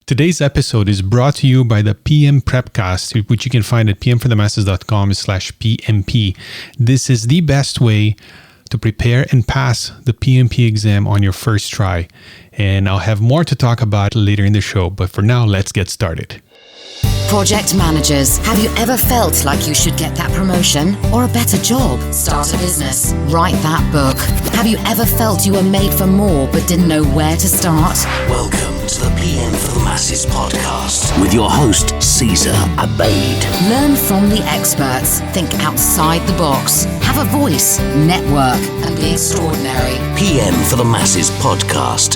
Today's episode is brought to you by the PM Prepcast, which you can find at pmforthemasses.com/PMP. This is the best way to prepare and pass the PMP exam on your first try. And I'll have more to talk about later in the show, but for now, let's get started. Project managers, have you ever felt like you should get that promotion or a better job? Start a business, write that book. Have you ever felt you were made for more but didn't know where to start? Welcome to the PM for the Masses podcast with your host, Caesar Abaid. Learn from the experts, think outside the box, have a voice, network, and be extraordinary. PM for the Masses podcast.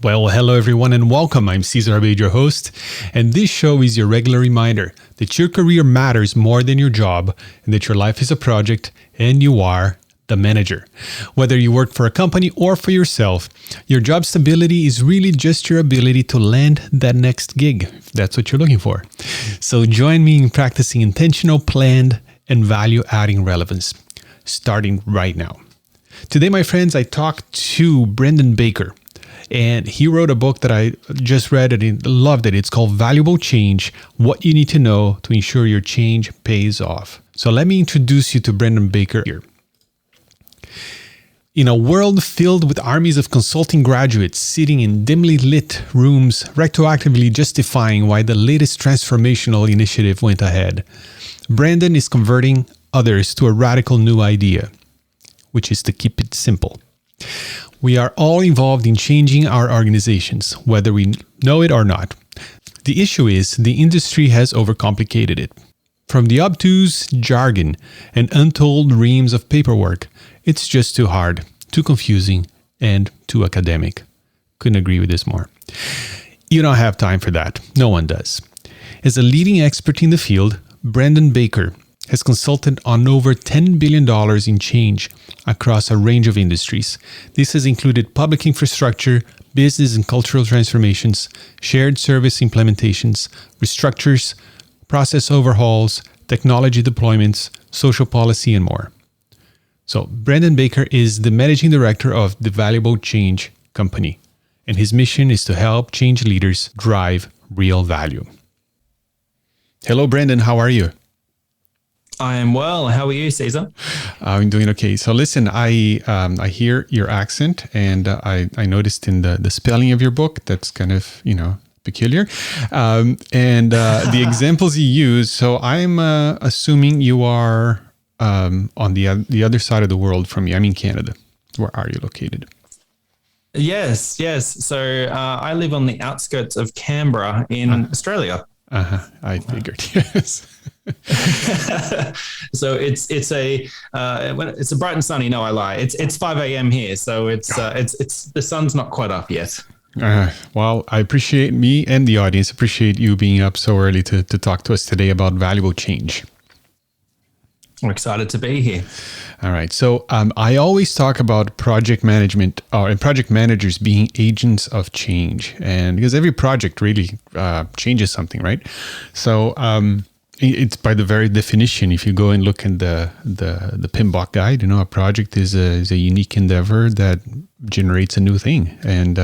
Well, hello everyone and welcome. I'm Caesar Abaid, your host, and this show is your regular reminder that your career matters more than your job and that your life is a project and you are the manager. Whether you work for a company or for yourself, your job stability is really just your ability to land that next gig, if that's what you're looking for. So join me in practicing intentional, planned, and value-adding relevance, starting right now. Today, my friends, I talked to Brendon Baker. And he wrote a book that I just read and loved it. It's called Valuable Change, What You Need to Know to Ensure Your Change Pays Off. So let me introduce you to Brendon Baker here. In a world filled with armies of consulting graduates sitting in dimly lit rooms, retroactively justifying why the latest transformational initiative went ahead, Brendon is converting others to a radical new idea, which is to keep it simple. We are all involved in changing our organizations, whether we know it or not. The issue is the industry has overcomplicated it. From the obtuse jargon and untold reams of paperwork, it's just too hard, too confusing, and too academic. Couldn't agree with this more. You don't have time for that. No one does. As a leading expert in the field, Brendon Baker has consulted on over $10 billion in change across a range of industries. This has included public infrastructure, business and cultural transformations, shared service implementations, restructures, process overhauls, technology deployments, social policy, and more. So Brendon Baker is the managing director of the Valuable Change Company, and his mission is to help change leaders drive real value. Hello, Brendon. How are you? I am well. How are you, Caesar? I'm doing okay. So listen, I hear your accent, and I noticed in the spelling of your book that's kind of peculiar, and the examples you use. So I'm assuming you are on the other side of the world from me. I'm in Canada. Where are you located? Yes. So I live on the outskirts of Canberra in Australia. I figured. Yes. So it's a bright and sunny. No, I lie. It's 5 a.m. here, so it's the sun's not quite up yet. Well, I appreciate me and the audience appreciate you being up so early to talk to us today about valuable change. I'm excited to be here. All right. So I always talk about project management and project managers being agents of change, and because every project really changes something, right? So it's by the very definition. If you go and look in the PMBOK guide, a project is a unique endeavor that generates a new thing, and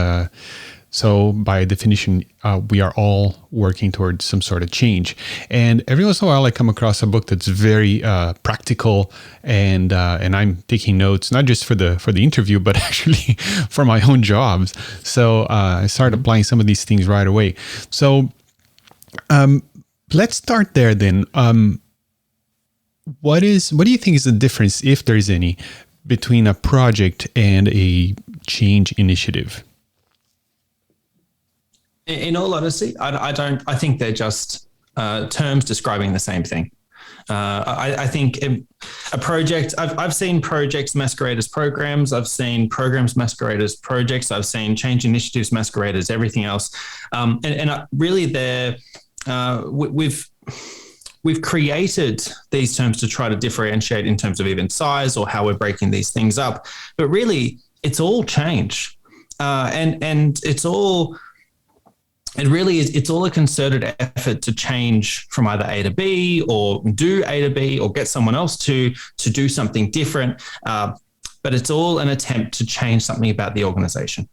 so by definition, we are all working towards some sort of change. And every once in a while, I come across a book that's very practical, and I'm taking notes, not just for the interview, but actually for my own jobs. So I started applying some of these things right away. So let's start there then. What do you think is the difference, if there is any, between a project and a change initiative? In all honesty, I think they're just terms describing the same thing. I think a project, I've seen projects masquerade as programs. I've seen programs masquerade as projects. I've seen change initiatives masquerade as everything else. Really we've created these terms to try to differentiate in terms of even size or how we're breaking these things up. But really, it's all change. And it's all... It really is. It's all a concerted effort to change from either A to B, or do A to B, or get someone else to do something different. But it's all an attempt to change something about the organization.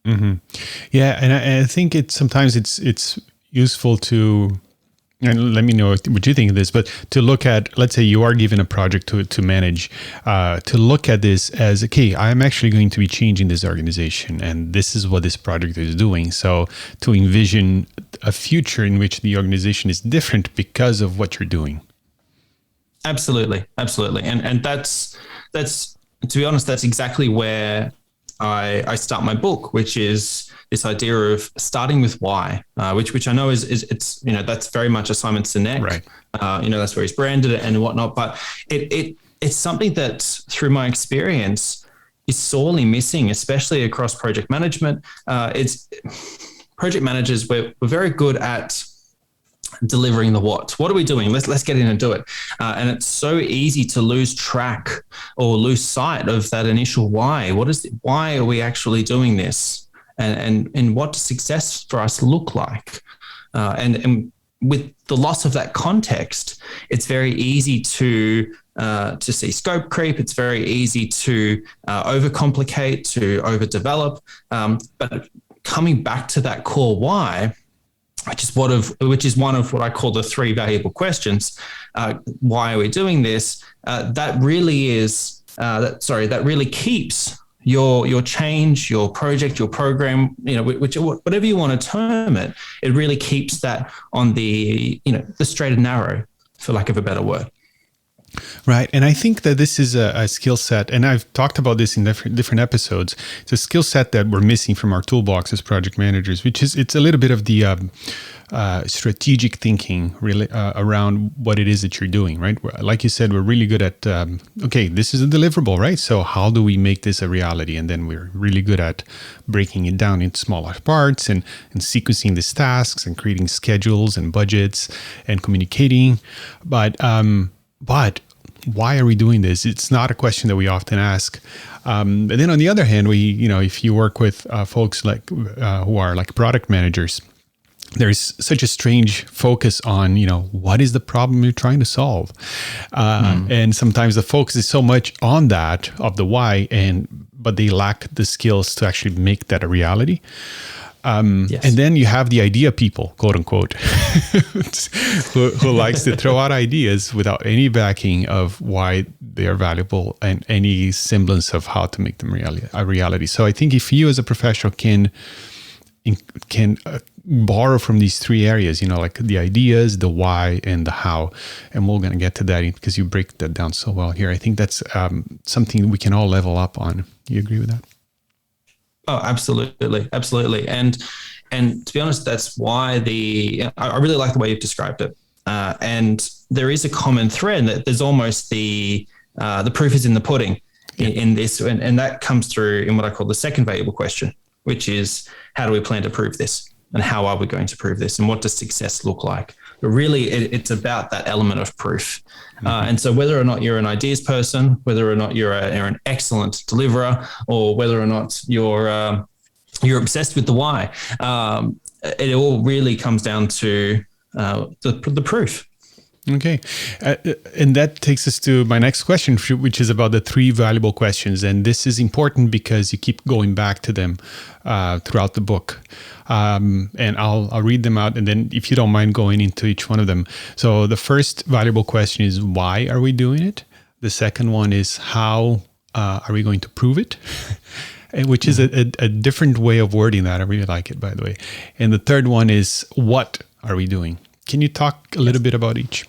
Yeah, and I think sometimes it's useful to, and let me know what you think of this, but to look at, let's say you are given a project to manage, to look at this as, okay, I'm actually going to be changing this organization, and this is what this project is doing. So to envision a future in which the organization is different because of what you're doing. Absolutely, absolutely, and that's to be honest, that's exactly where I start my book, which is this idea of starting with why, which I know is it's that's very much a Simon Sinek, right? That's where he's branded it and whatnot, but it's something that through my experience is sorely missing, especially across project management. It's project managers, we're very good at delivering the what are we doing, let's get in and do it, and it's so easy to lose track or lose sight of that initial why. Why are we actually doing this, and what does success for us look like, and with the loss of that context, it's very easy to see scope creep. It's very easy to overcomplicate, to overdevelop, but coming back to that core why, which is one of what I call the three valuable questions. Why are we doing this? That really keeps your change, your project, your program, whatever you want to term it. It really keeps that on the straight and narrow, for lack of a better word. Right. And I think that this is a skill set, and I've talked about this in different episodes. It's a skill set that we're missing from our toolbox as project managers, it's a little bit of the strategic thinking really around what it is that you're doing, right? Like you said, we're really good at, okay, this is a deliverable, right? So how do we make this a reality? And then we're really good at breaking it down into smaller parts and sequencing these tasks and creating schedules and budgets and communicating. But why are we doing this? It's not a question that we often ask. And then on the other hand, if you work with folks like who are like product managers, there's such a strange focus on, what is the problem you're trying to solve? And sometimes the focus is so much on that of the why, but they lack the skills to actually make that a reality. Yes. And then you have the idea people, quote unquote, who likes to throw out ideas without any backing of why they are valuable and any semblance of how to make them a reality. So I think if you as a professional can borrow from these three areas, like the ideas, the why, and the how, and we're going to get to that because you break that down so well here. I think that's something we can all level up on. You agree with that? Oh, absolutely. Absolutely. And to be honest, that's why I really like the way you've described it. And there is a common thread that there's almost the proof is in the pudding in this. And that comes through in what I call the second valuable question, which is how do we plan to prove this? And how are we going to prove this? And what does success look like? But really, it's about that element of proof. And so whether or not you're an ideas person, whether or not you're an excellent deliverer, or whether or not you're obsessed with the why, it all really comes down to the proof. Okay. And that takes us to my next question, which is about the three valuable questions. And this is important because you keep going back to them throughout the book. And I'll read them out. And then if you don't mind going into each one of them. So the first valuable question is, why are we doing it? The second one is, how are we going to prove it? Which is a different way of wording that. I really like it, by the way. And the third one is, what are we doing? Can you talk a little bit about each?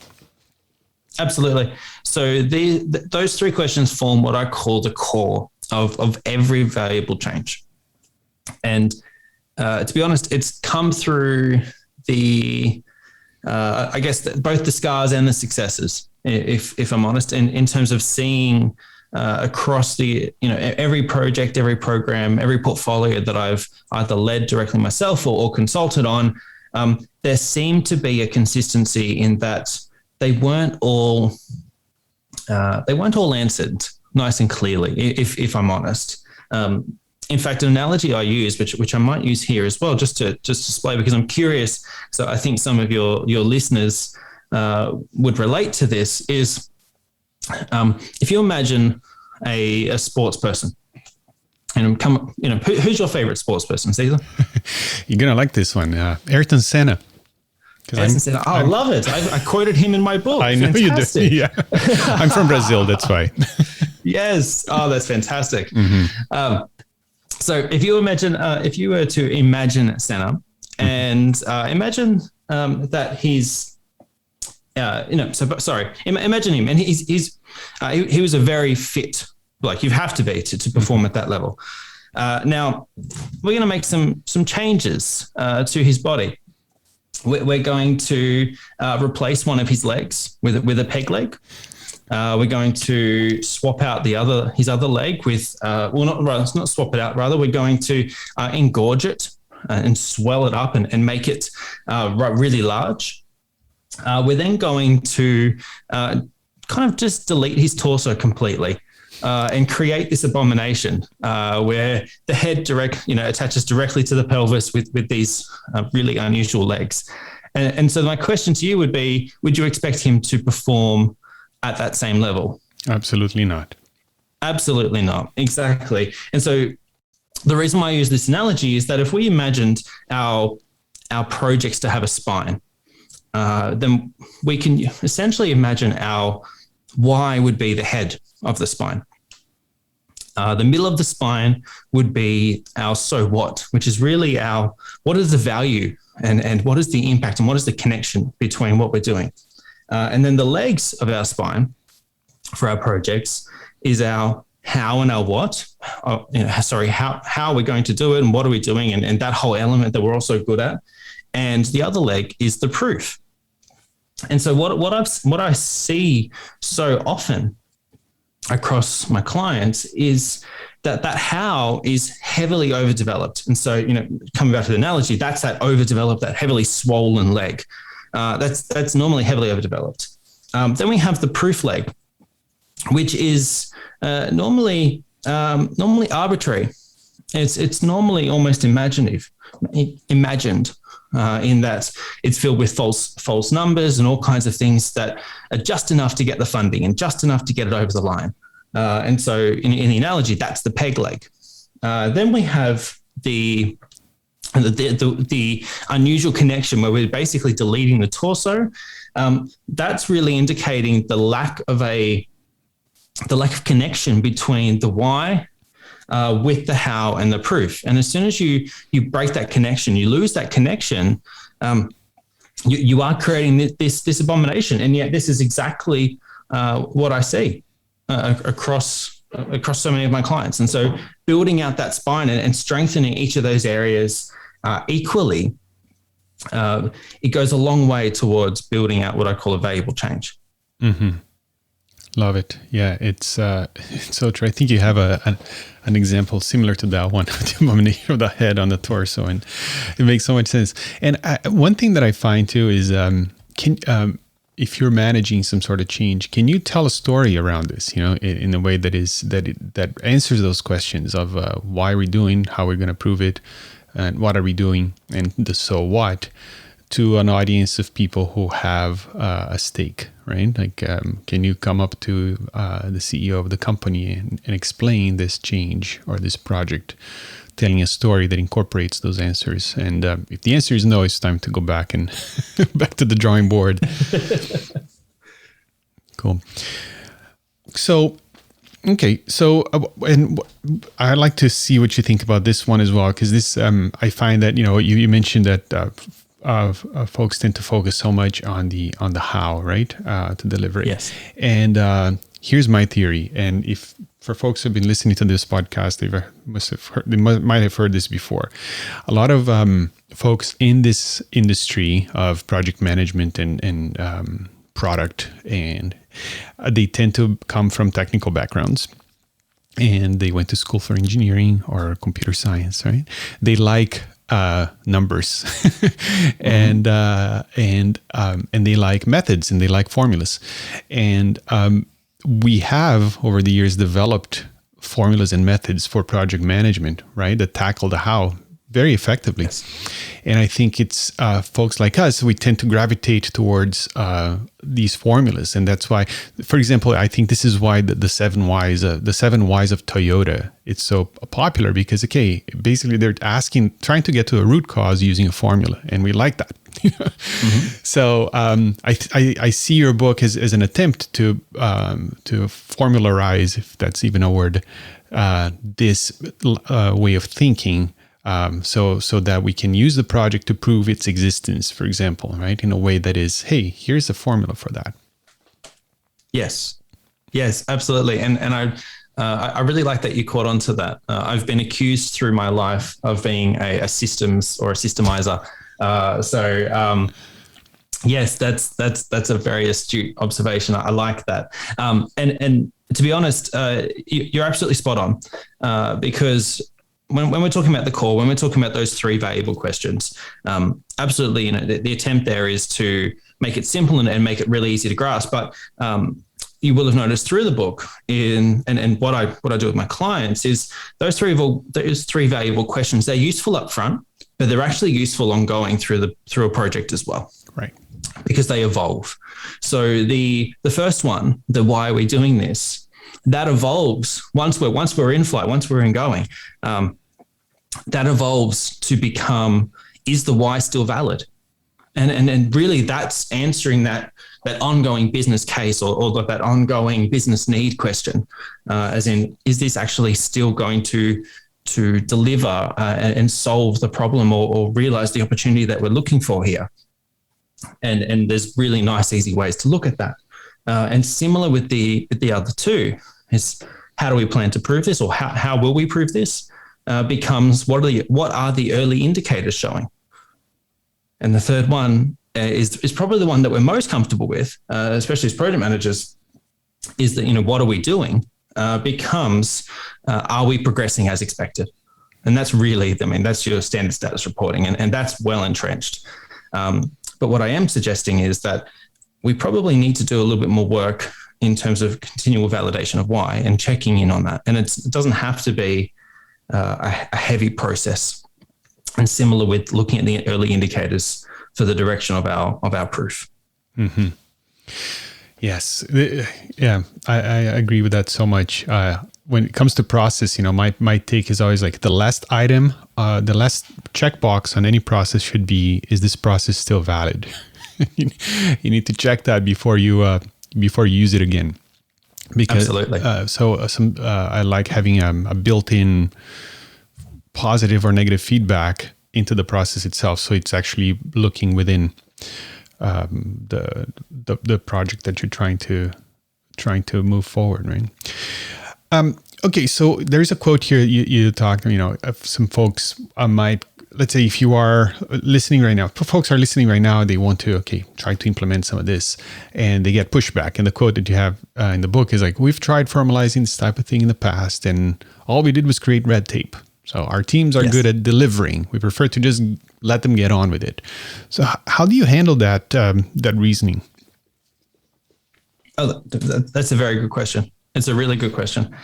Absolutely. So those three questions form what I call the core of every valuable change. And to be honest, it's come through I guess both the scars and the successes, if I'm honest, in terms of seeing across every project, every program, every portfolio that I've either led directly myself or consulted on. There seemed to be a consistency in that they weren't all answered nice and clearly, if I'm honest. In fact, an analogy I use, which I might use here as well, just to display, because I'm curious. So I think some of your listeners would relate to this. Is if you imagine a sports person, And who's your favorite sports person, Caesar? You're gonna like this one, Ayrton Senna. I love it. I quoted him in my book. I know Fantastic. you do. Yeah, I'm from Brazil. That's why. Yes. Oh, that's fantastic. So if you were to imagine Senna and imagine that he's, imagine him, and he was a very fit, like you have to be to perform at that level. Now we're going to make some changes to his body. We're going to replace one of his legs with a peg leg. We're going to swap out his other leg with, not swap it out. Rather, we're going to engorge it and swell it up and make it really large. We're then going to kind of just delete his torso completely and create this abomination where the head attaches directly to the pelvis with these really unusual legs. And so my question to you would be, would you expect him to perform at that same level? Absolutely not. Absolutely not. Exactly. And so the reason why I use this analogy is that if we imagined our projects to have a spine, then we can essentially imagine our why would be the head of the spine. The middle of the spine would be our so what, which is really our what is the value and what is the impact and what is the connection between what we're doing. And then the legs of our spine for our projects is our how and our what, how we're going to do it and what are we doing and that whole element that we're also good at. And the other leg is the proof. And so what I see so often across my clients is that how is heavily overdeveloped. And so, coming back to the analogy, that's that overdeveloped, that heavily swollen leg. That's normally heavily overdeveloped. Then we have the proof leg, which is normally arbitrary. It's normally almost imagined, in that it's filled with false numbers and all kinds of things that are just enough to get the funding and just enough to get it over the line. And so in the analogy, that's the peg leg. Then we have the unusual connection where we're basically deleting the torso. That's really indicating the lack of connection between the why with the how and the proof. And as soon as you break that connection, you lose that connection, you are creating this abomination. And yet this is exactly what I see across so many of my clients. And so building out that spine and strengthening each of those areas equally, it goes a long way towards building out what I call a valuable change. Mm-hmm. Love it. Yeah, it's so true. I think you have an example similar to that one, the abomination of the head on the torso, and it makes so much sense. And one thing that I find too is, if you're managing some sort of change, can you tell a story around this? In a way that answers those questions of why are we doing, how we're going to prove it, and what are we doing, and the so what, to an audience of people who have a stake, right? Like, can you come up to the CEO of the company and explain this change or this project, telling a story that incorporates those answers? And if the answer is no, it's time to go back and back to the drawing board. Cool. So, okay. So, and I'd like to see what you think about this one as well, because this, I find that, you mentioned that folks tend to focus so much on the how, right, to deliver it. Yes. And here's my theory. And if for folks who've been listening to this podcast, they might have heard this before. A lot of folks in this industry of project management and product, and they tend to come from technical backgrounds. And they went to school for engineering or computer science, right? They like numbers and they like methods and they like formulas. And we have over the years developed formulas and methods for project management, right, that tackle the how very effectively. Yes. And I think it's folks like us, we tend to gravitate towards these formulas. And that's why, for example, I think this is why the seven whys of Toyota, it's so popular because, okay, basically they're trying to get to a root cause using a formula. And we like that. So I see your book as an attempt to formularize, if that's even a word, this way of thinking, so that we can use the project to prove its existence, for example, right? In a way that is, hey, here's a formula for that. Yes, absolutely. And I really like that you caught on to that. I've been accused through my life of being a systems or a systemizer. Yes, that's a very astute observation. I like that. And to be honest, you're absolutely spot on, because when we're talking about the core, when we're talking about those three valuable questions, absolutely, the attempt there is to make it simple and make it really easy to grasp. But you will have noticed through the book and what I do with my clients is those three valuable questions. They're useful up front, but they're actually useful ongoing through a project as well. Right. Because they evolve. So the first one, the why are we doing this, that evolves once we're in flight, once we're in going, that evolves to become, is the why still valid? And really that's answering that ongoing business case or that ongoing business need question, as in, is this actually still going to deliver and solve the problem or realize the opportunity that we're looking for here? And there's really nice, easy ways to look at that. And similar with the other two is, how do we plan to prove this, or how will we prove this? Becomes, what are the early indicators showing? And the third one is probably the one that we're most comfortable with, especially as project managers, is that, what are we doing? Becomes, are we progressing as expected? And that's really, that's your standard status reporting, and that's well entrenched. But what I am suggesting is that we probably need to do a little bit more work in terms of continual validation of why and checking in on that. And it doesn't have to be a heavy process. And similar with looking at the early indicators for the direction of our proof. Mm-hmm. Yes. Yeah, I agree with that so much. When it comes to process, my take is always like the last item, the last checkbox on any process should be, is this process still valid? You need to check that before you use it again. Because, absolutely. I like having a built-in positive or negative feedback into the process itself. So it's actually looking within the project that you're trying to move forward, right? Okay, so there's a quote here you talked, of some folks might, let's say if you are listening right now, folks are listening right now, they want to, try to implement some of this and they get pushback. And the quote that you have in the book is like, we've tried formalizing this type of thing in the past and all we did was create red tape. So our teams are good at delivering. We prefer to just let them get on with it. So how do you handle that reasoning? Oh, that's a very good question. It's a really good question.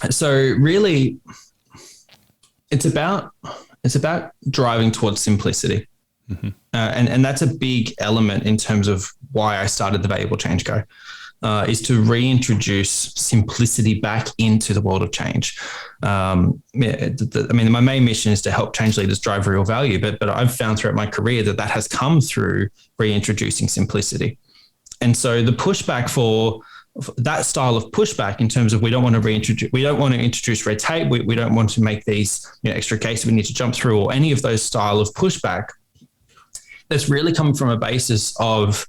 So really, it's about driving towards simplicity. Mm-hmm. And that's a big element in terms of why I started the Valuable Change Co. Is to reintroduce simplicity back into the world of change. My main mission is to help change leaders drive real value, but I've found throughout my career that has come through reintroducing simplicity. And so the pushback for that style of pushback in terms of we don't want to introduce red tape, we don't want to make these extra cases we need to jump through, or any of those style of pushback, that's really coming from a basis of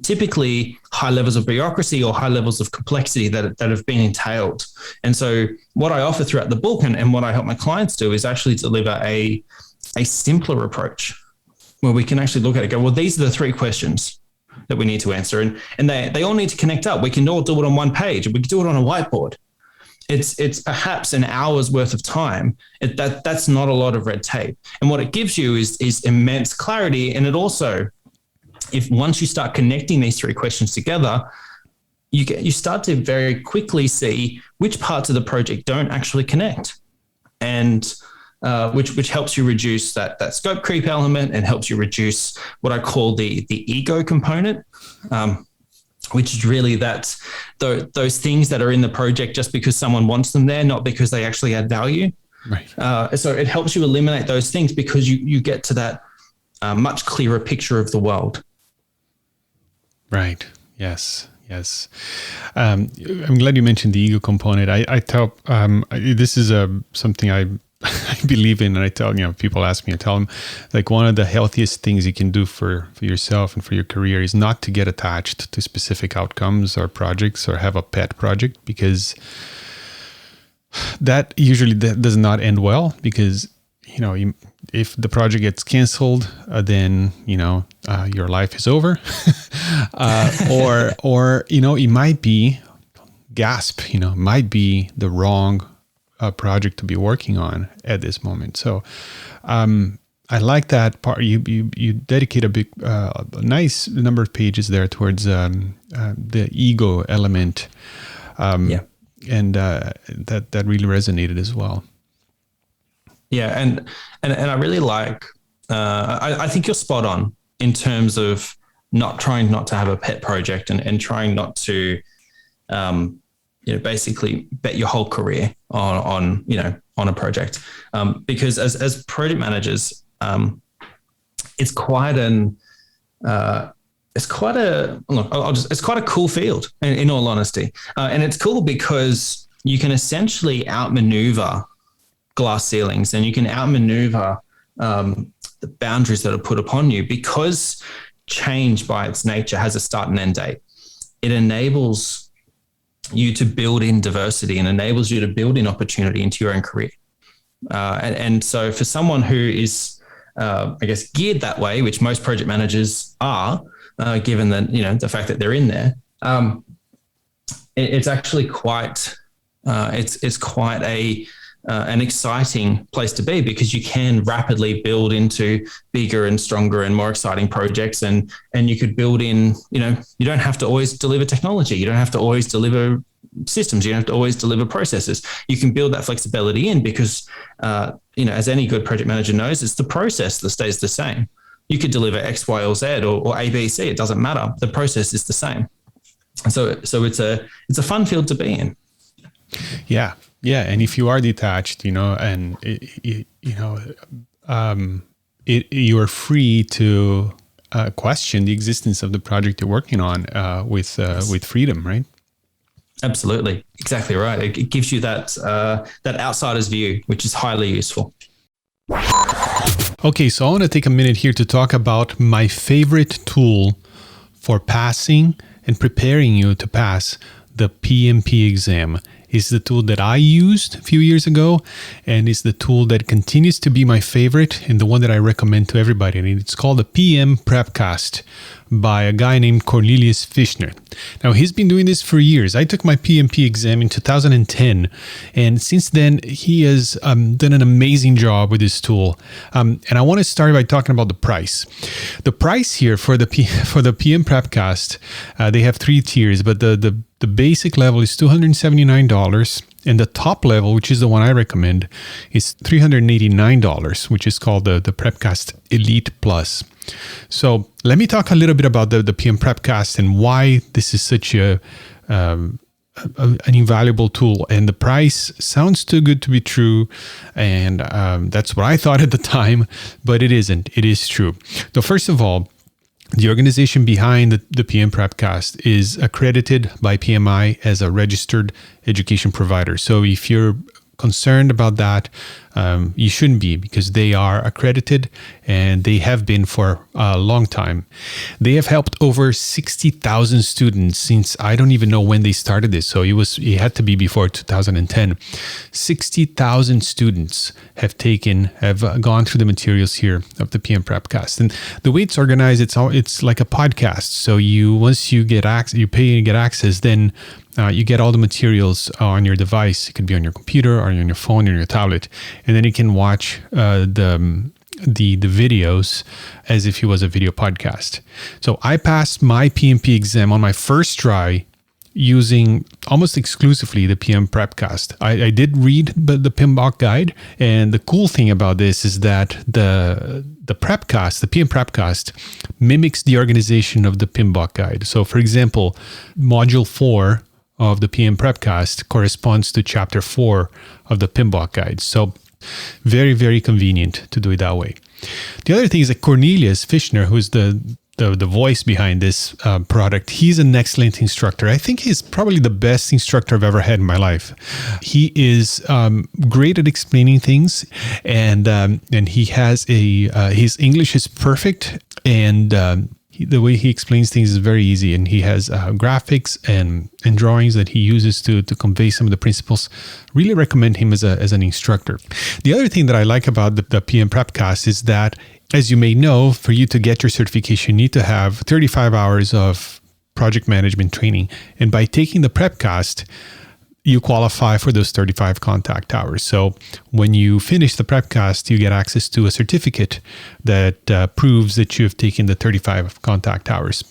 typically high levels of bureaucracy or high levels of complexity that have been entailed. And so what I offer throughout the book and what I help my clients do is actually deliver a simpler approach where we can actually look at it and go, well, these are the three questions that we need to answer. And they all need to connect up. We can all do it on one page. We can do it on a whiteboard. It's perhaps an hour's worth of time. That's not a lot of red tape. And what it gives you is immense clarity. And it also, if once you start connecting these three questions together, you start to very quickly see which parts of the project don't actually connect. And which helps you reduce that scope creep element and helps you reduce what I call the ego component, which is really those things that are in the project just because someone wants them there, not because they actually add value. Right. So it helps you eliminate those things because you get to that much clearer picture of the world. Right. Yes. I'm glad you mentioned the ego component. I tell this is something I believe in, and I tell people ask me, I tell them like one of the healthiest things you can do for yourself and for your career is not to get attached to specific outcomes or projects or have a pet project, because that usually does not end well, because if the project gets canceled, then your life is over, or it might be might be the wrong project to be working on at this moment. So I like that part. You dedicate a nice number of pages there towards the ego element, and that really resonated as well. Yeah, and I really like. I think you're spot on in terms of trying not to have a pet project and trying not to, basically bet your whole career on a project, because as project managers, it's quite a cool field in all honesty, and it's cool because you can essentially outmaneuver glass ceilings, and you can outmaneuver the boundaries that are put upon you, because change by its nature has a start and end date. It enables you to build in diversity and enables you to build in opportunity into your own career. And so for someone who is, geared that way, which most project managers are, given that, the fact that they're in there, it's actually quite, it's quite an exciting place to be, because you can rapidly build into bigger and stronger and more exciting projects. And you could build in, you don't have to always deliver technology. You don't have to always deliver systems. You don't have to always deliver processes. You can build that flexibility in because, as any good project manager knows, it's the process that stays the same. You could deliver X, Y, or Z or A, B, C. It doesn't matter. The process is the same. So it's a fun field to be in. Yeah. Yeah. And if you are detached, and you are free to question the existence of the project you're working on with freedom, right? Absolutely. Exactly right. It gives you that outsider's view, which is highly useful. Okay, so I want to take a minute here to talk about my favorite tool for passing and preparing you to pass the PMP exam. It's the tool that I used a few years ago, and it's the tool that continues to be my favorite and the one that I recommend to everybody. And it's called the PM Prepcast by a guy named Cornelius Fischner. Now, he's been doing this for years. I took my PMP exam in 2010, and since then, he has done an amazing job with this tool. And I want to start by talking about the price. The price here for the PM Prepcast, they have 3 tiers, but the basic level is $279, and the top level, which is the one I recommend, is $389, which is called the Prepcast Elite Plus. So let me talk a little bit about the PM Prepcast and why this is such an invaluable tool. And the price sounds too good to be true, and that's what I thought at the time, but it isn't. It is true. So first of all, the organization behind the PM Prepcast is accredited by PMI as a registered education provider. So if you're concerned about that, you shouldn't be, because they are accredited and they have been for a long time. They have helped over 60,000 students since I don't even know when they started this. So it had to be before 2010. 60,000 students have gone through the materials here of the PM Prepcast. And the way it's organized, it's like a podcast. So once you get access, you pay and get access, then you get all the materials on your device. It could be on your computer or on your phone or your tablet, and then you can watch the videos as if it was a video podcast. So I passed my PMP exam on my first try using almost exclusively the PM Prepcast. I did read the PMBOK guide, and the cool thing about this is that the Prepcast, the PM Prepcast, mimics the organization of the PMBOK guide. So, for example, Module 4 of the PM Prepcast corresponds to Chapter 4 of the PMBOK guide. So, very, very convenient to do it that way. The other thing is that Cornelius Fishner, who's the voice behind this product, he's an excellent instructor. I think he's probably the best instructor I've ever had in my life. He is great at explaining things, and he has his English is perfect, and the way he explains things is very easy, and he has graphics and drawings that he uses to convey some of the principles. Really recommend him as an instructor. The other thing that I like about the PM Prepcast is that, as you may know, for you to get your certification, you need to have 35 hours of project management training. And by taking the Prepcast, you qualify for those 35 contact hours. So when you finish the Prepcast, you get access to a certificate that proves that you have taken the 35 contact hours.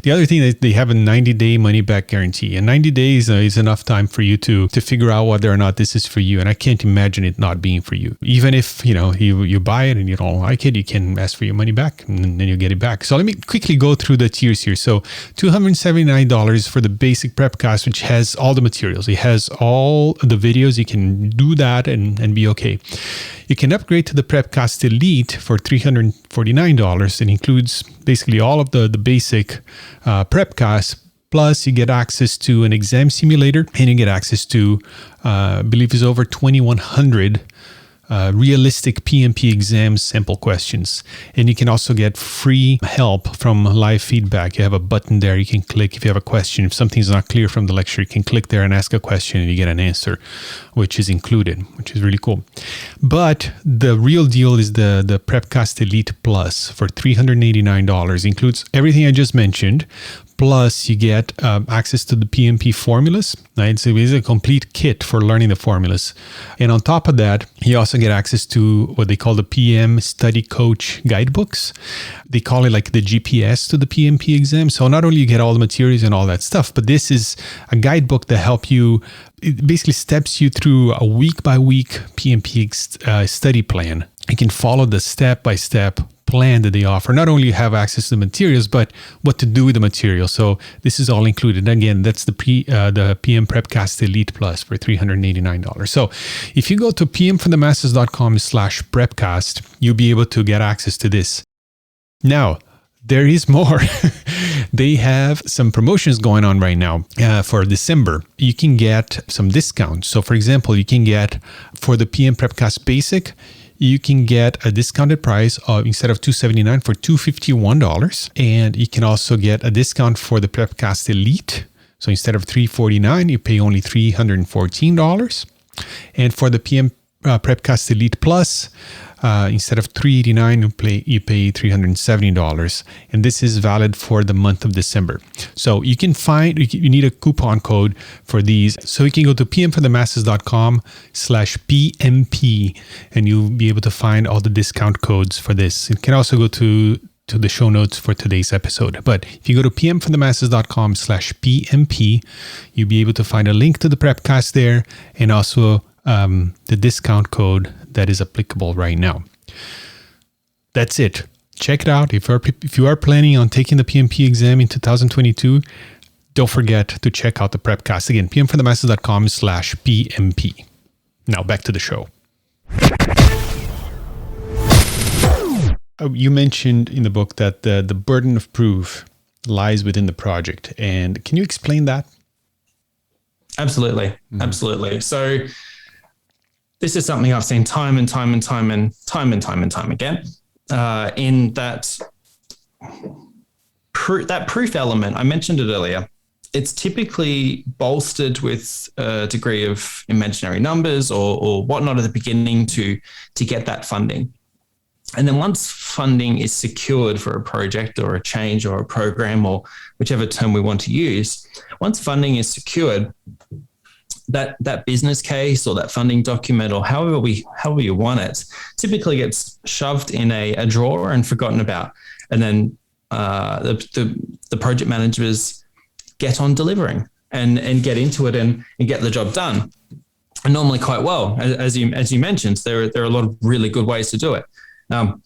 The other thing is they have a 90-day money-back guarantee. And 90 days is enough time for you to figure out whether or not this is for you. And I can't imagine it not being for you. Even if you buy it and you don't like it, you can ask for your money back and then you get it back. So let me quickly go through the tiers here. So $279 for the basic Prepcast, which has all the materials. It has all the videos. You can do that and be okay. You can upgrade to the Prepcast Elite for $349. It includes basically all of the basic Prepcast. Plus, you get access to an exam simulator, and you get access to, I believe it's over 2,100 realistic PMP exam sample questions. And you can also get free help from live feedback. You have a button there you can click if you have a question. If something's not clear from the lecture, you can click there and ask a question and you get an answer, which is included, which is really cool. But the real deal is the Prepcast Elite Plus for $389. Includes everything I just mentioned. Plus, you get access to the PMP formulas, right? So it's a complete kit for learning the formulas. And on top of that, you also get access to what they call the PM Study Coach guidebooks. They call it like the GPS to the PMP exam. So not only you get all the materials and all that stuff, but this is a guidebook that help you, it basically steps you through a week-by-week PMP study plan. You can follow the step-by-step plan that they offer. Not only have access to the materials, but what to do with the material. So this is all included. Again, that's the PM Prepcast Elite Plus for $389. So if you go to pmforthemasters.com/prepcast, you'll be able to get access to this. Now, there is more. They have some promotions going on right now for December. You can get some discounts. So for example, you can get for the PM Prepcast Basic, you can get a discounted price of, instead of $279 for $251. And you can also get a discount for the Prepcast Elite. So instead of $349, you pay only $314. And for the PM Prepcast Elite Plus, instead of $389, you pay $370. And this is valid for the month of December. So you need a coupon code for these. So you can go to pmforthemasters.com/PMP and you'll be able to find all the discount codes for this. You can also go to the show notes for today's episode. But if you go to pmforthemasters.com/PMP, you'll be able to find a link to the Prepcast there and also the discount code that is applicable right now. That's it. Check it out. If you are planning on taking the PMP exam in 2022, don't forget to check out the Prepcast. Again, pmforthemasters.com/PMP. Now back to the show. You mentioned in the book that the burden of proof lies within the project. And can you explain that? Absolutely. Mm-hmm. Absolutely. So this is something I've seen time and time again, in that proof element. I mentioned it earlier. It's typically bolstered with a degree of imaginary numbers or whatnot at the beginning to get that funding. And then once funding is secured for a project or a change or a program or whichever term we want to use, once funding is secured, that business case or that funding document or however you want it typically gets shoved in a drawer and forgotten about. And then the project managers get on delivering and get into it and get the job done. And normally quite well, as you mentioned, there are a lot of really good ways to do it. And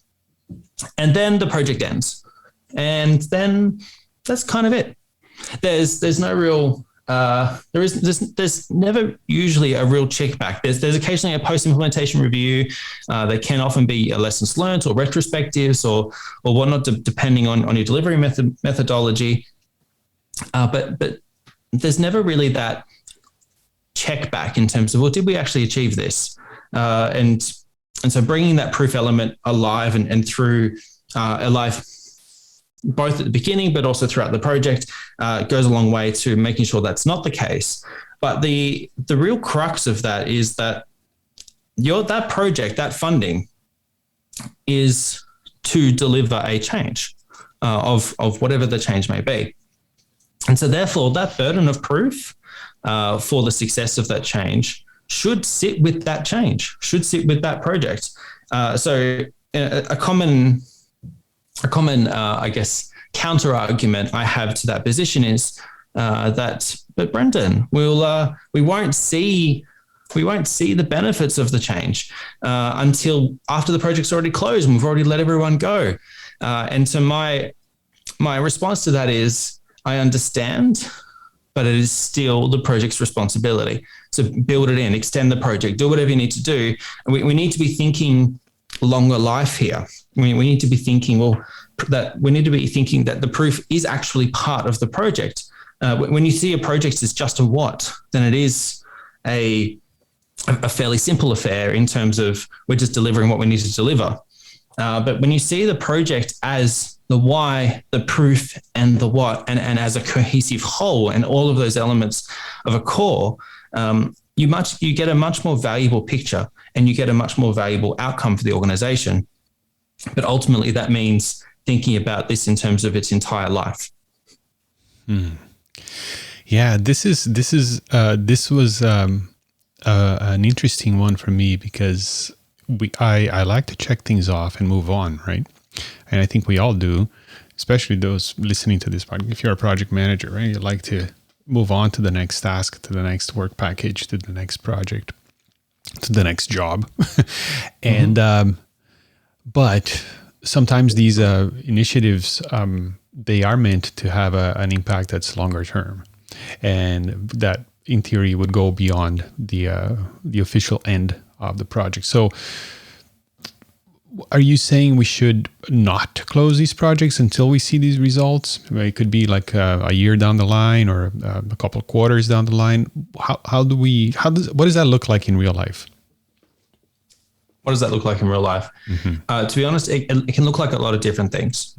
then the project ends, and then that's kind of it. There's no real there's never usually a real check back. There's occasionally a post-implementation review. There can often be a lessons learned or retrospectives or whatnot, depending on your delivery methodology. But there's never really that check back in terms of, well, did we actually achieve this? And so bringing that proof element alive and through alive, both at the beginning, but also throughout the project, goes a long way to making sure that's not the case. But the real crux of that is that that project, that funding, is to deliver a change of whatever the change may be. And so therefore, that burden of proof for the success of that change should sit with that change, should sit with that project. So a common, I guess, counter argument I have to that position is but Brendon, we won't see the benefits of the change until after the project's already closed and we've already let everyone go. And so my response to that is, I understand, but it is still the project's responsibility. So build it in, extend the project, do whatever you need to do. And we need to be thinking longer life here. We need to be thinking, that the proof is actually part of the project. When you see a project as just a what, then it is a fairly simple affair in terms of we're just delivering what we need to deliver. But when you see the project as the why, the proof, and the what, and as a cohesive whole, and all of those elements of a core, you get a much more valuable picture, and you get a much more valuable outcome for the organization. But ultimately, that means thinking about this in terms of its entire life. Yeah, this was an interesting one for me because I like to check things off and move on, right? And I think we all do, especially those listening to this part. If you're a project manager, right, you like to move on to the next task, to the next work package, to the next project, to the next job. And but sometimes these initiatives, they are meant to have an impact that's longer term, and that in theory would go beyond the official end of the project. So are you saying we should not close these projects until we see these results? It could be like a year down the line or a couple of quarters down the line. What does that look like in real life? What does that look like in real life? To be honest, it can look like a lot of different things.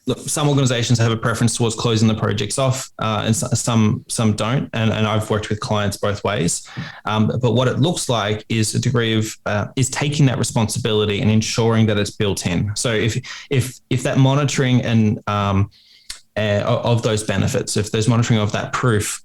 Look, some organizations have a preference towards closing the projects off, and some don't. And I've worked with clients both ways. But what it looks like is a degree of is taking that responsibility and ensuring that it's built in. So if that monitoring and of those benefits, if there's monitoring of that proof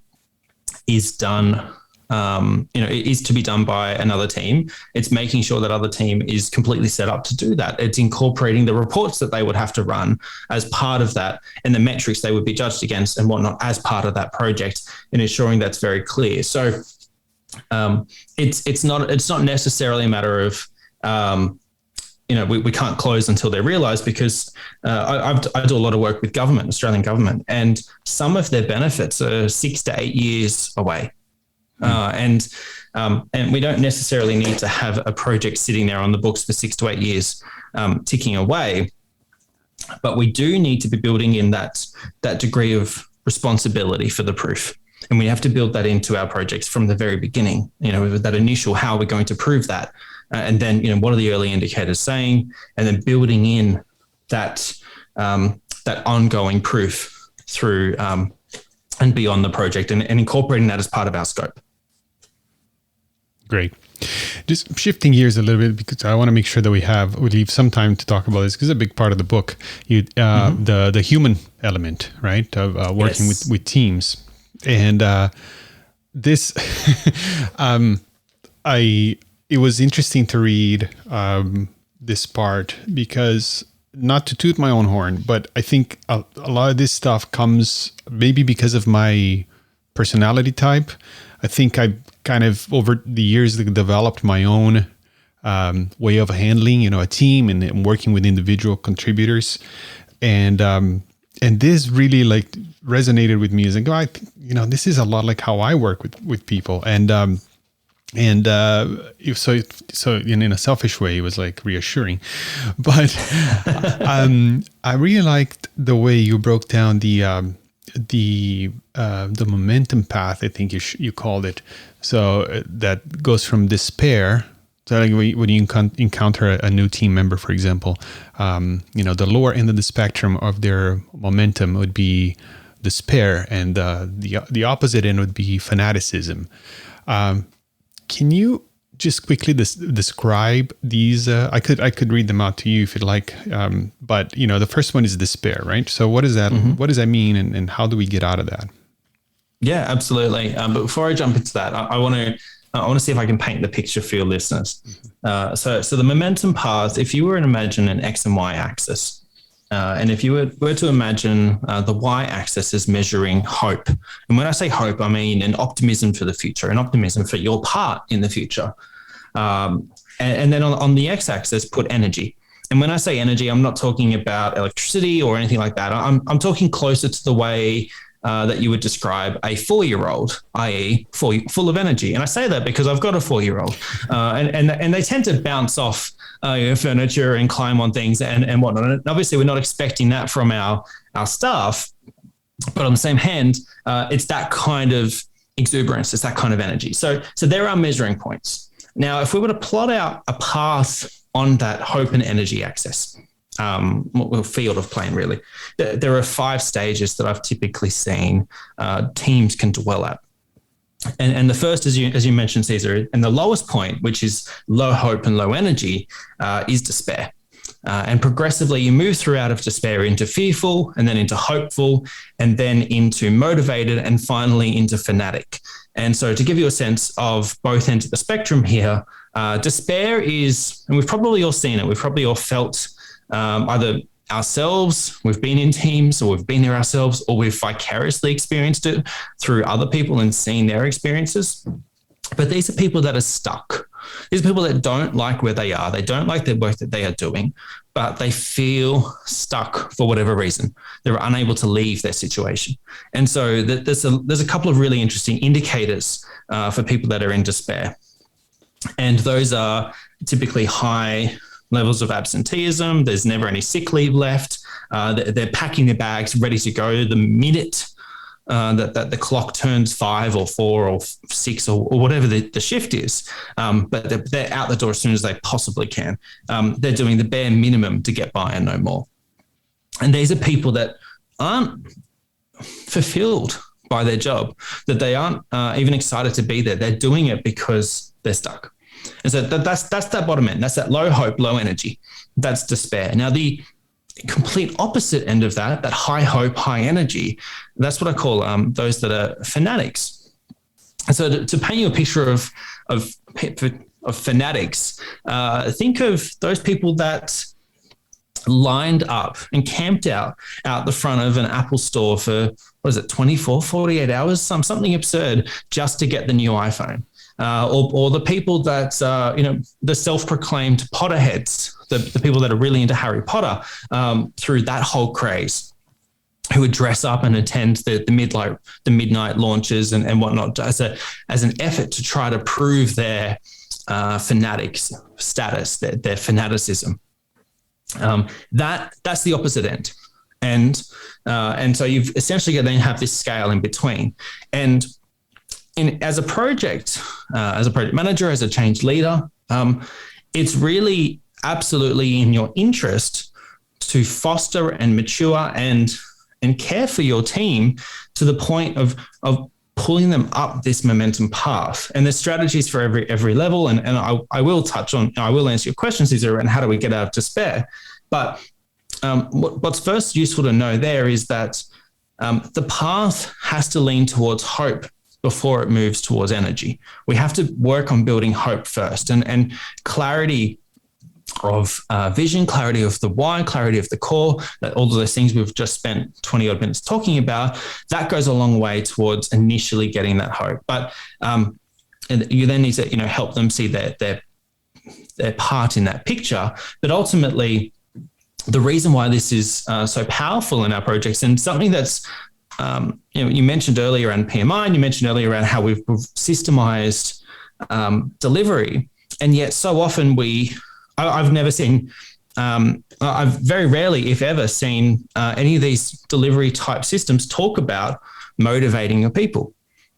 is done, it is to be done by another team. It's making sure that other team is completely set up to do that. It's incorporating the reports that they would have to run as part of that, and the metrics they would be judged against and whatnot as part of that project, and ensuring that's very clear. So it's not necessarily a matter of we can't close until they're realised, because I do a lot of work with government, Australian government, and some of their benefits are 6 to 8 years away. And we don't necessarily need to have a project sitting there on the books for 6 to 8 years ticking away, but we do need to be building in that degree of responsibility for the proof. And we have to build that into our projects from the very beginning, with that initial, how we're going to prove that. And then, what are the early indicators saying? And then building in that ongoing proof through and beyond the project, and incorporating that as part of our scope. Great. Just shifting gears a little bit, because I want to make sure that we leave some time to talk about this, because it's a big part of the book. The human element, right, of working with teams, and this, it was interesting to read this part, because not to toot my own horn, but I think a lot of this stuff comes maybe because of my personality type. I think I've kind of over the years developed my own way of handling, a team and working with individual contributors. And this really like resonated with me as like, I think, this is a lot like how I work with people. So in a selfish way, it was like reassuring, but I really liked the way you broke down the momentum path. I think you called it. So that goes from despair. So like when you encounter a new team member, for example, the lower end of the spectrum of their momentum would be despair, and the opposite end would be fanaticism. Can you just quickly describe these? I could read them out to you if you'd like. But the first one is despair, right? So what does that what does that mean, and how do we get out of that? Yeah, absolutely. But before I jump into that, I want to see if I can paint the picture for your listeners. So the momentum path, if you were to imagine an X and Y axis, and if you were to imagine the Y-axis is measuring hope. And when I say hope, I mean an optimism for the future, an optimism for your part in the future. And then on the X-axis, put energy. And when I say energy, I'm not talking about electricity or anything like that. I'm talking closer to the way that you would describe a 4-year-old, i.e. full of energy. And I say that because I've got a 4-year-old, and they tend to bounce off furniture and climb on things and whatnot. And obviously, we're not expecting that from our staff, but on the same hand, it's that kind of exuberance, it's that kind of energy. So there are measuring points. Now, if we were to plot out a path on that hope and energy axis, field of play, really, there are 5 stages that I've typically seen teams can dwell at. And the first, as you mentioned, Caesar, and the lowest point, which is low hope and low energy, is despair. And progressively, you move through out of despair into fearful, and then into hopeful, and then into motivated, and finally into fanatic. And so to give you a sense of both ends of the spectrum here, despair is, and we've probably all seen it, we've probably all felt either ourselves, we've been in teams, or we've been there ourselves, or we've vicariously experienced it through other people and seen their experiences. But these are people that are stuck. These are people that don't like where they are. They don't like the work that they are doing, but they feel stuck for whatever reason. They're unable to leave their situation. And so there's a couple of really interesting indicators for people that are in despair. And those are typically high levels of absenteeism. There's never any sick leave left. They're packing their bags ready to go the minute that the clock turns 5 or 4 or 6 or whatever the shift is. But they're out the door as soon as they possibly can. They're doing the bare minimum to get by and no more. And these are people that aren't fulfilled by their job, that they aren't even excited to be there. They're doing it because they're stuck. And so that's that bottom end. That's that low hope, low energy. That's despair. Now, the complete opposite end of that high hope, high energy, that's what I call those that are fanatics. And so to paint you a picture of fanatics, think of those people that lined up and camped out the front of an Apple store for, 48 hours, something absurd, just to get the new iPhone. Or the people that, the self-proclaimed Potterheads, the people that are really into Harry Potter, through that whole craze, who would dress up and attend the midnight launches and whatnot as an effort to try to prove their fanatic status, their fanaticism. That's the opposite end. And so you've essentially then have this scale in between. And as a project manager, as a change leader, it's really absolutely in your interest to foster and mature and care for your team to the point of pulling them up this momentum path. And there's strategies for every level. And I will answer your questions, Caesar, and how do we get out of despair? But what's first useful to know there is that the path has to lean towards hope before it moves towards energy. We have to work on building hope first, and clarity vision, clarity of the why, clarity of the core, that all of those things we've just spent 20 odd minutes talking about, that goes a long way towards initially getting that hope. But and you then need to, help them see their part in that picture. But ultimately, the reason why this is so powerful in our projects, and something that's, you mentioned earlier around PMI, and you mentioned earlier around how we've systemized delivery, and yet so often I've never seen, I've very rarely, if ever, seen any of these delivery type systems talk about motivating your people.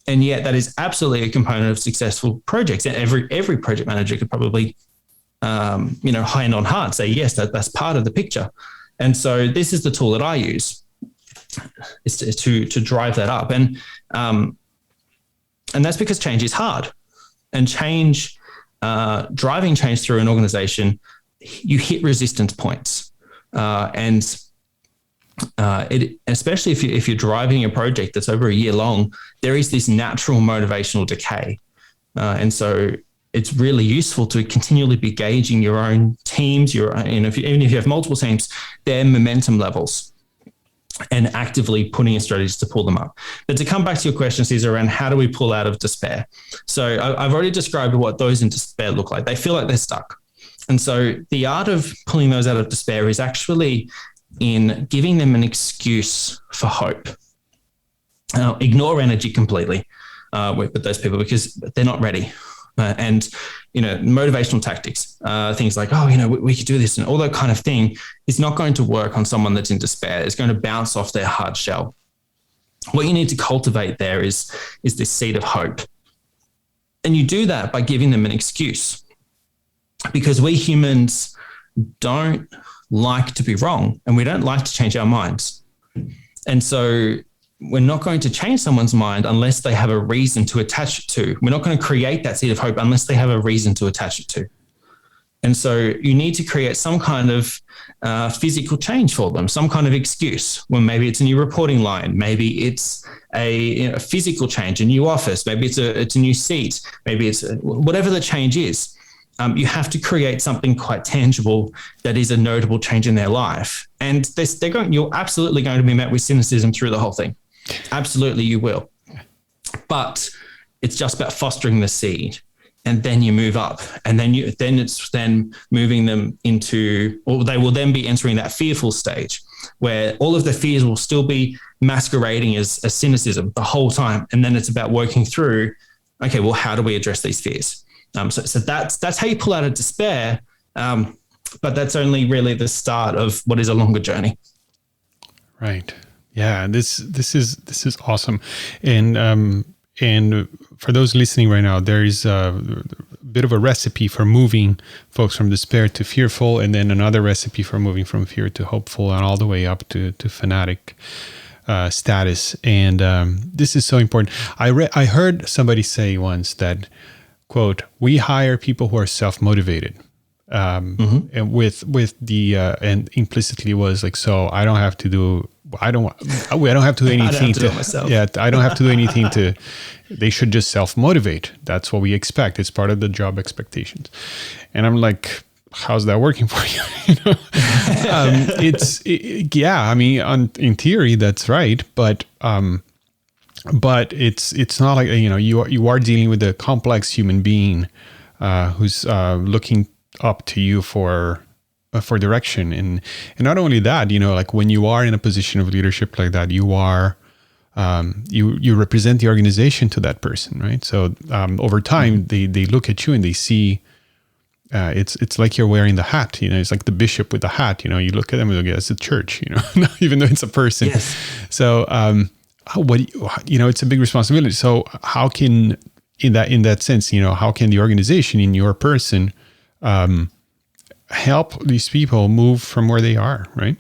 And yet that is absolutely a component of successful projects. And every project manager could probably, hand on heart say, yes, that's part of the picture. And so this is the tool that I use, is to drive that up. And that's because change is hard. And driving change through an organization, you hit resistance points. Especially if you're driving a project that's over a year long, there is this natural motivational decay. And so it's really useful to continually be gauging your own teams, even if you have multiple teams, their momentum levels, and actively putting in strategies to pull them up. But to come back to your question, Cesar, around how do we pull out of despair? So I've already described what those in despair look like. They feel like they're stuck. And so the art of pulling those out of despair is actually in giving them an excuse for hope. Ignore energy completely with those people because they're not ready. And motivational tactics, things like, we could do this, and all that kind of thing is not going to work on someone that's in despair. It's going to bounce off their hard shell. What you need to cultivate there is this seed of hope. And you do that by giving them an excuse, because we humans don't like to be wrong, and we don't like to change our minds. And so we're not going to change someone's mind unless they have a reason to attach it to. We're not going to create that seed of hope unless they have a reason to attach it to. And so you need to create some kind of physical change for them, some kind of excuse. Well, maybe it's a new reporting line. Maybe it's a physical change, a new office. Maybe it's a new seat. Maybe it's whatever the change is. You have to create something quite tangible that is a notable change in their life. And you're absolutely going to be met with cynicism through the whole thing. Absolutely, you will. But it's just about fostering the seed, and then you move up, and then it's moving them into, or they will then be entering that fearful stage where all of the fears will still be masquerading as cynicism the whole time. And then it's about working through, okay, well, how do we address these fears? So that's how you pull out of despair. But that's only really the start of what is a longer journey. Right. Yeah. This is awesome. And for those listening right now, there is a bit of a recipe for moving folks from despair to fearful, and then another recipe for moving from fear to hopeful, and all the way up to fanatic status. And this is so important. I heard somebody say once that, quote, "We hire people who are self-motivated." And with the and implicitly was like, so I don't have to do anything I don't have to do anything to, they should just self-motivate. That's what we expect. It's part of the job expectations. And I'm like, how's that working for you? In theory that's right, but it's not like, you are dealing with a complex human being who's looking up to you for direction. And not only that, like when you are in a position of leadership like that, you are you represent the organization to that person, right? So over time they look at you and they see it's like you're wearing the hat, it's like the bishop with the hat, you look at them and go, it's a church, even though it's a person. Yes. So it's a big responsibility. So how can, in that sense, how can the organization in your person help these people move from where they are, right?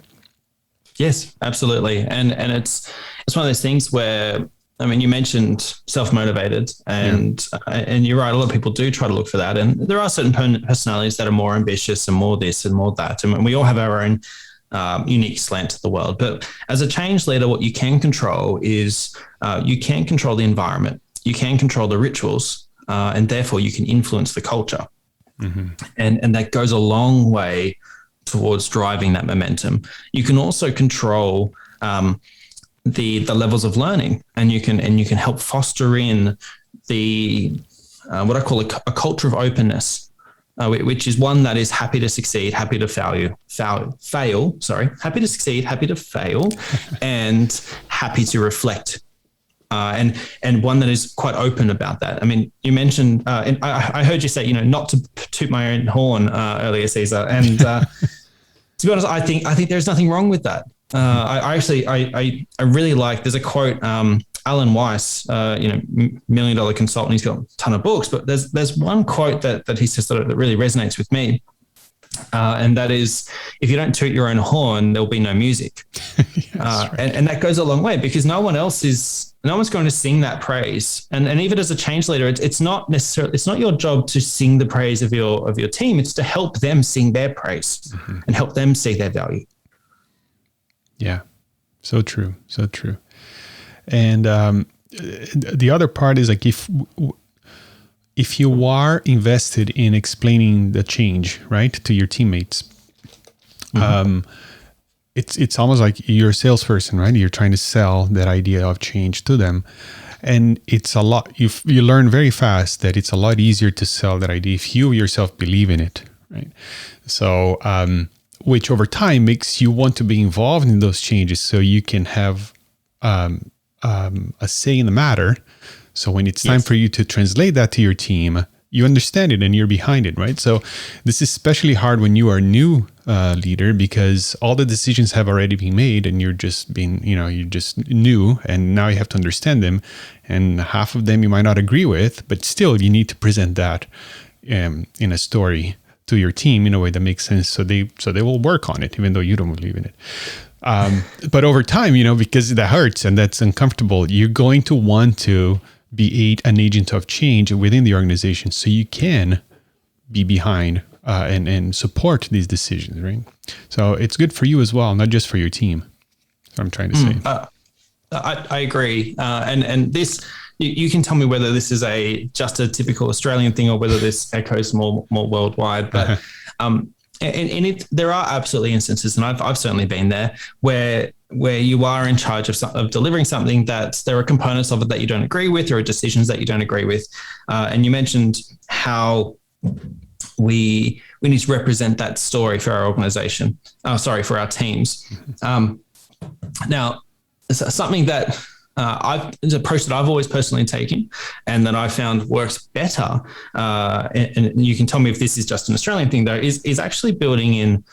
Yes, absolutely. And it's one of those things where, you mentioned self-motivated, and you're right, a lot of people do try to look for that. And there are certain personalities that are more ambitious and more this and more that. And we all have our own unique slant to the world. But as a change leader, what you can control is you can control the environment, you can control the rituals, and therefore you can influence the culture. And that goes a long way towards driving that momentum. You can also control the levels of learning, and you can help foster in the what I call a culture of openness, which is one that is happy to succeed, happy to fail, happy to succeed, happy to fail, and happy to reflect. And one that is quite open about that. I mean, you mentioned, and I heard you say, not to toot my own horn earlier, Caesar. And to be honest, I think there's nothing wrong with that. I really like. There's a quote. Alan Weiss, $1 million consultant. He's got a ton of books, but there's one quote that he says that really resonates with me. And that is, if you don't toot your own horn, there'll be no music. Right. And that goes a long way, because no one's going to sing that praise. And even as a change leader, it's not your job to sing the praise of your team. It's to help them sing their praise and help them see their value. Yeah. So true. So true. And the other part is like, if you are invested in explaining the change, right, to your teammates, it's almost like you're a salesperson, right? You're trying to sell that idea of change to them. And it's a lot, you learn very fast that it's a lot easier to sell that idea if you yourself believe in it, right? So, which over time makes you want to be involved in those changes so you can have a say in the matter. So when it's time for you to translate that to your team, you understand it and you're behind it, right? So this is especially hard when you are a new leader, because all the decisions have already been made and you're just new, and now you have to understand them. And half of them you might not agree with, but still you need to present that in a story to your team in a way that makes sense. So they will work on it, even though you don't believe in it. But over time, because that hurts and that's uncomfortable, you're going to want to be an agent of change within the organization, so you can be behind and support these decisions, right? So it's good for you as well, not just for your team. That's what I'm trying to say. I agree. And this, you can tell me whether this is just a typical Australian thing or whether this echoes more worldwide. But there are absolutely instances, and I've certainly been there, where you are in charge of delivering something that there are components of it that you don't agree with, or decisions that you don't agree with. And you mentioned how we need to represent that story for our organization. For our teams. Now, something that it's an approach that I've always personally taken and that I found works better, and you can tell me if this is just an Australian thing though, is actually building in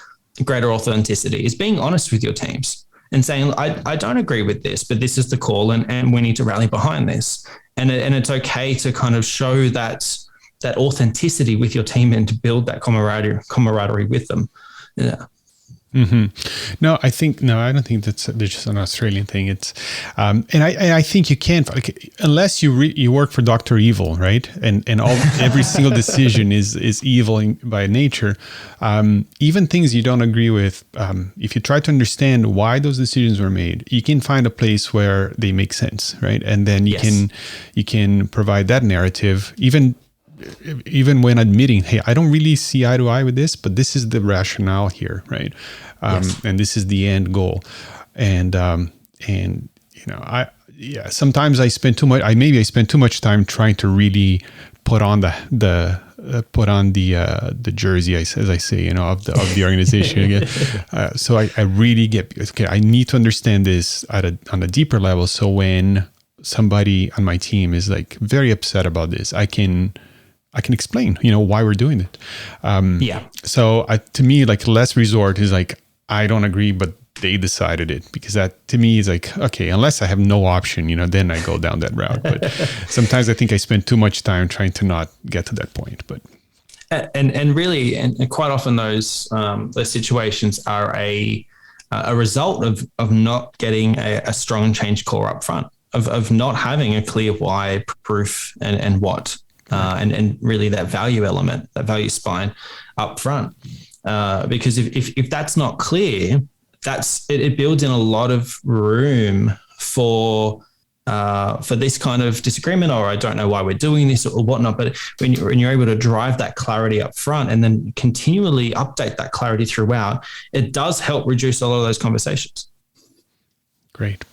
greater authenticity, is being honest with your teams and saying, I don't agree with this, but this is the call and we need to rally behind this. And it's okay to kind of show that authenticity with your team and to build that camaraderie with them. Yeah. Mm-hmm. I don't think that's just an Australian thing. It's, and I think you can't, unless you work for Dr. Evil, right? And every single decision is evil by nature. Even things you don't agree with, if you try to understand why those decisions were made, you can find a place where they make sense, right? And then you can provide that narrative, even when admitting, hey, I don't really see eye to eye with this, but this is the rationale here, right? And this is the end goal. And sometimes I spend too much time trying to really put on the jersey, as I say, of the organization again. So I really I need to understand this on a deeper level. So when somebody on my team is like very upset about this, I can explain, why we're doing it. So to me, like last resort is like, I don't agree, but they decided it, because that to me is like, okay, unless I have no option, then I go down that route. But sometimes I think I spend too much time trying to not get to that point. But and really, and quite often those situations are a result of not getting a strong change core up front, of not having a clear why, proof, and what. And really that value element, that value spine up front. Because if that's not clear, it builds in a lot of room for for this kind of disagreement, or I don't know why we're doing this or whatnot. But when you're able to drive that clarity up front and then continually update that clarity throughout, it does help reduce a lot of those conversations. Great.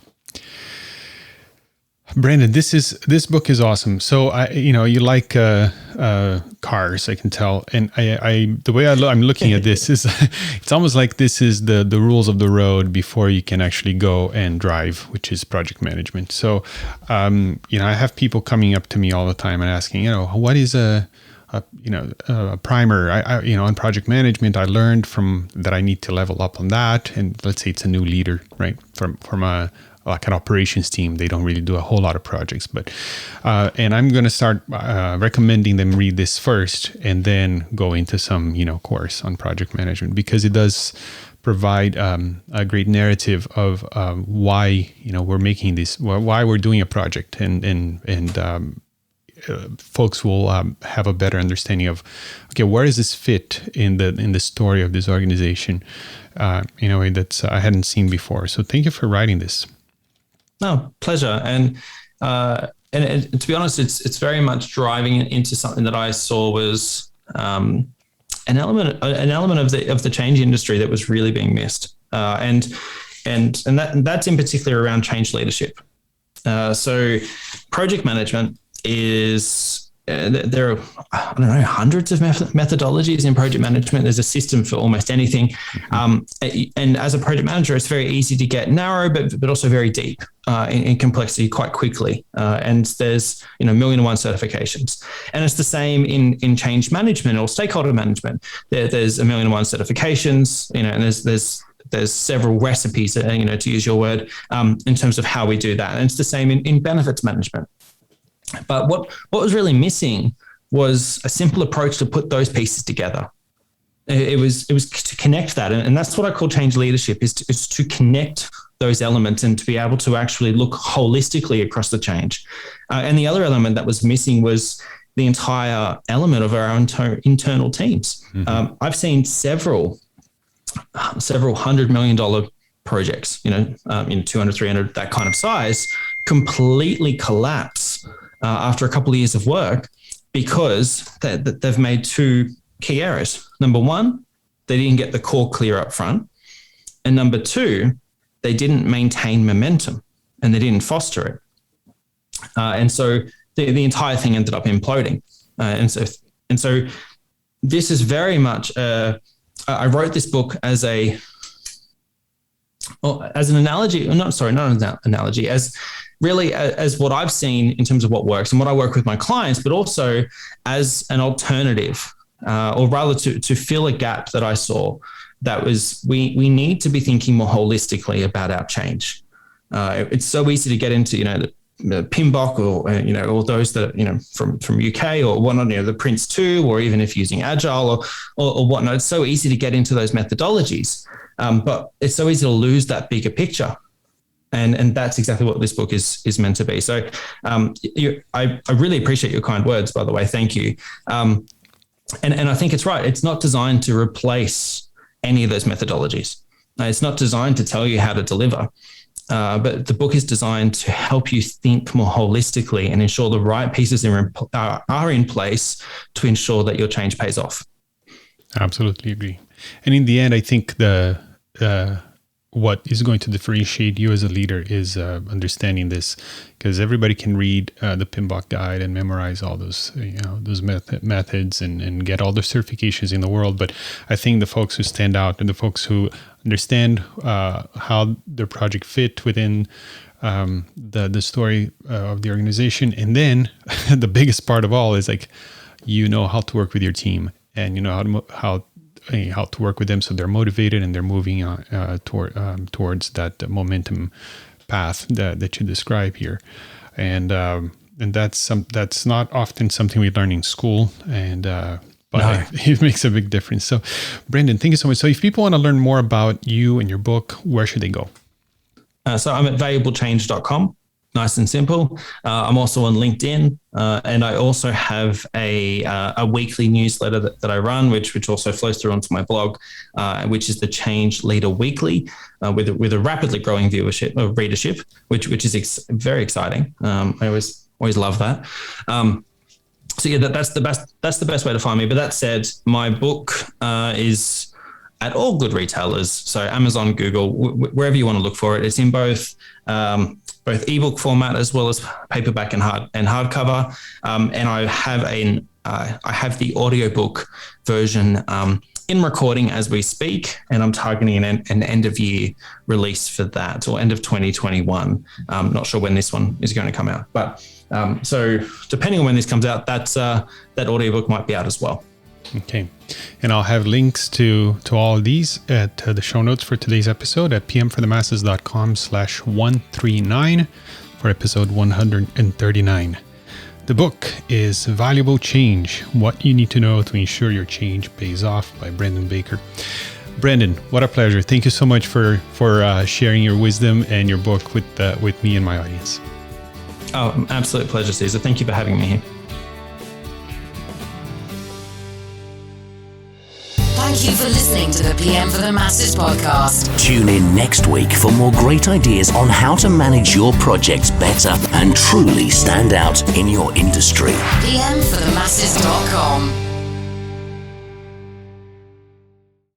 Brendon, this book is awesome. So you like cars, I can tell, and the way I'm looking at this is, it's almost like this is the rules of the road before you can actually go and drive, which is project management. So, I have people coming up to me all the time and asking, what is a primer? On project management, I learned from that I need to level up on that. And let's say it's a new leader, right? From a like an operations team, they don't really do a whole lot of projects, but and I'm going to start recommending them read this first and then go into some course on project management, because it does provide a great narrative of why we're making this, why we're doing a project, and folks will have a better understanding of, okay, where does this fit in the story of this organization in a way that I hadn't seen before. So thank you for writing this. No, pleasure. And to be honest, it's very much driving into something that I saw was an element of the change industry that was really being missed, and that's in particular around change leadership. So project management is there are, I don't know, hundreds of methodologies in project management. There's a system for almost anything. And as a project manager, it's very easy to get narrow, but also very deep in complexity quite quickly. And there's, 1,000,001 certifications. And it's the same in change management or stakeholder management. There's 1,000,001 certifications, and there's several recipes, to use your word, in terms of how we do that. And it's the same in benefits management. But what was really missing was a simple approach to put those pieces together. It was to connect that, and that's what I call change leadership: is to connect those elements and to be able to actually look holistically across the change. And the other element that was missing was the entire element of our own internal teams. Mm-hmm. I've seen several $100 million projects, 200, 300, that kind of size, completely collapse after a couple of years of work, because they've made two key errors. Number one, they didn't get the core clear up front. And number two, they didn't maintain momentum and they didn't foster it. And so the entire thing ended up imploding. And so this is very much, I wrote this book as an analogy, not an analogy, as really as what I've seen in terms of what works and what I work with my clients, but also as an alternative, or rather to fill a gap that I saw. That was, we need to be thinking more holistically about our change. It's so easy to get into, the PMBOK or those that, from UK or whatnot, the Prince 2, or even if using Agile or whatnot. It's so easy to get into those methodologies, but it's so easy to lose that bigger picture. And that's exactly what this book is meant to be. So I really appreciate your kind words, by the way. Thank you. And I think it's right. It's not designed to replace any of those methodologies. It's not designed to tell you how to deliver. But the book is designed to help you think more holistically and ensure the right pieces are in place to ensure that your change pays off. Absolutely agree. And in the end, I think what is going to differentiate you as a leader is understanding this, because everybody can read the PMBOK guide and memorize all those those methods and get all the certifications in the world. But I think the folks who stand out and the folks who understand how their project fit within the story of the organization, and then the biggest part of all is how to work with your team, and how to work with them so they're motivated and they're moving towards that momentum path that you describe here. And that's not often something we learn in school, but it makes a big difference. So Brendon, thank you so much. So if people want to learn more about you and your book, where should they go? So I'm at valuablechange.com. nice and simple. I'm also on LinkedIn, and I also have a weekly newsletter that I run, which also flows through onto my blog, which is the Change Leader Weekly, with a rapidly growing readership, which is very exciting. I always love that. So yeah, that's the best way to find me. But that said, my book is at all good retailers, so Amazon, Google, wherever you want to look for it. It's in both ebook format as well as paperback and hardcover. And I have the audiobook version in recording as we speak, and I'm targeting an end of year release for that, or end of 2021. Not sure when this one is going to come out, but so depending on when this comes out, that audiobook might be out as well. Okay. And I'll have links to all these at the show notes for today's episode at pmforthemasses.com/139 for episode 139. The book is Valuable Change, What You Need to Know to Ensure Your Change Pays Off by Brendon Baker. Brendon, what a pleasure. Thank you so much for sharing your wisdom and your book with me and my audience. Oh, absolute pleasure, Caesar. Thank you for having me here. Thank you for listening to the PM for the Masses podcast. Tune in next week for more great ideas on how to manage your projects better and truly stand out in your industry. PMforthemasses.com